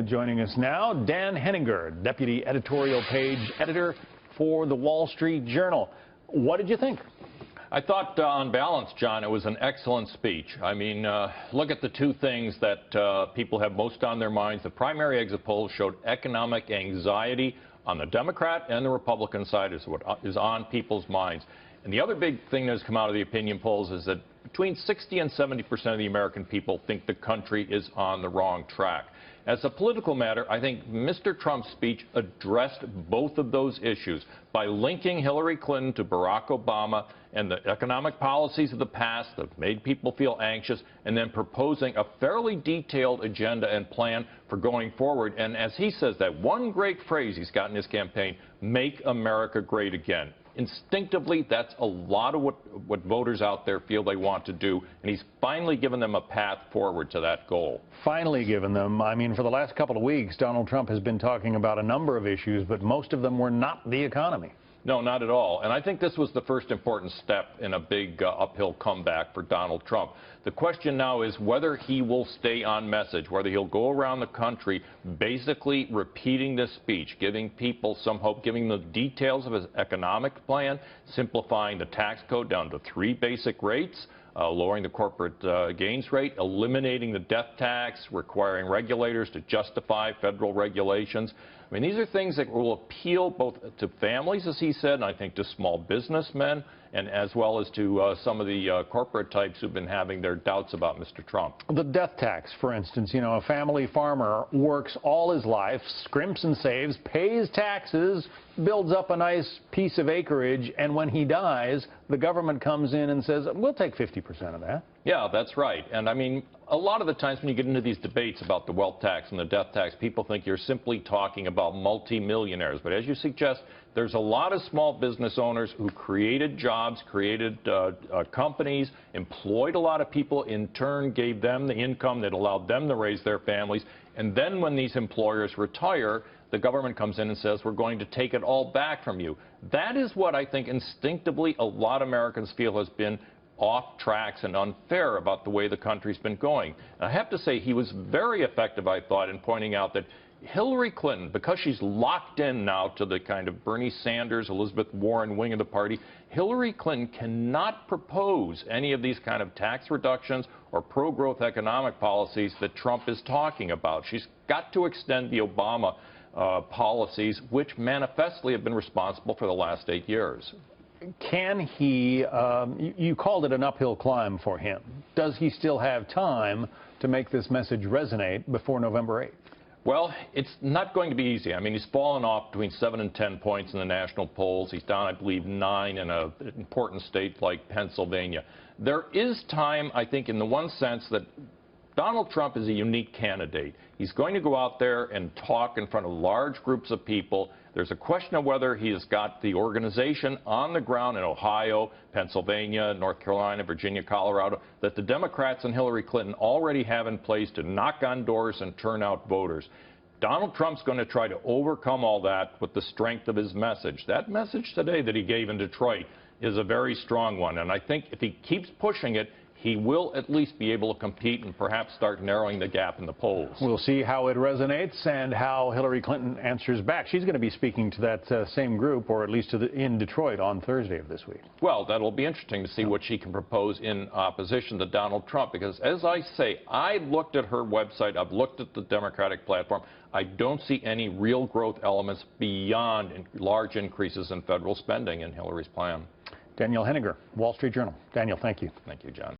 Joining us now, Dan Henninger, Deputy Editorial Page Editor for the Wall Street Journal. What did you think? I thought, on balance, John, it was an excellent speech. I mean, look at the two things that people have most on their minds. The primary exit polls showed economic anxiety on the Democrat and the Republican side is what is on people's minds. And the other big thing that has come out of the opinion polls is that between 60 and 70% of the American people think the country is on the wrong track. As a political matter, I think Mr. Trump's speech addressed both of those issues by linking Hillary Clinton to Barack Obama and the economic policies of the past that have made people feel anxious, and then proposing a fairly detailed agenda and plan for going forward. And as he says, that one great phrase he's got in his campaign, make America great again. Instinctively, that's a lot of what voters out there feel they want to do, and he's finally given them a path forward to that goal. Finally given them. I mean, for the last couple of weeks, Donald Trump has been talking about a number of issues, but most of them were not the economy. No, not at all. And I think this was the first important step in a big uphill comeback for Donald Trump. The question now is whether he will stay on message, whether he'll go around the country basically repeating this speech, giving people some hope, giving the details of his economic plan, simplifying the tax code down to 3 basic rates, lowering the corporate gains rate, eliminating the death tax, requiring regulators to justify federal regulations. I mean, these are things that will appeal both to families, as he said, and I think to small businessmen, and as well as to some of the corporate types who've been having their doubts about Mr. Trump. The death tax, for instance, you know, a family farmer works all his life, scrimps and saves, pays taxes, builds up a nice piece of acreage, and when he dies, the government comes in and says, we'll take 50% of that. Yeah, that's right. And I mean, a lot of the times when you get into these debates about the wealth tax and the death tax, people think you're simply talking about multimillionaires. But as you suggest, there's a lot of small business owners who created jobs, created companies, employed a lot of people, in turn gave them the income that allowed them to raise their families. And then when these employers retire, the government comes in and says, we're going to take it all back from you. That is what I think instinctively a lot of Americans feel has been off tracks and unfair about the way the country's been going. And I have to say he was very effective, I thought, in pointing out that Hillary Clinton, because she's locked in now to the kind of Bernie Sanders, Elizabeth Warren wing of the party, Hillary Clinton cannot propose any of these kind of tax reductions or pro-growth economic policies that Trump is talking about. She's got to extend the Obama policies, which manifestly have been responsible for the last 8 years. Can he, you called it an uphill climb for him. Does he still have time to make this message resonate before November 8th? Well, it's not going to be easy. I mean, he's fallen off between 7 and 10 points in the national polls. He's down, I believe, 9 in an important state like Pennsylvania. There is time, I think, in the one sense that Donald Trump is a unique candidate. He's going to go out there and talk in front of large groups of people. There's a question of whether he has got the organization on the ground in Ohio, Pennsylvania, North Carolina, Virginia, Colorado, that the Democrats and Hillary Clinton already have in place to knock on doors and turn out voters. Donald Trump's going to try to overcome all that with the strength of his message. That message today that he gave in Detroit is a very strong one, and I think if he keeps pushing it, he will at least be able to compete and perhaps start narrowing the gap in the polls. We'll see how it resonates and how Hillary Clinton answers back. She's going to be speaking to that same group, or at least in Detroit on Thursday of this week. Well, that'll be interesting to see what she can propose in opposition to Donald Trump, because as I say, I looked at her website, I've looked at the Democratic platform. I don't see any real growth elements beyond large increases in federal spending in Hillary's plan. Daniel Henninger, Wall Street Journal. Daniel, thank you. Thank you, John.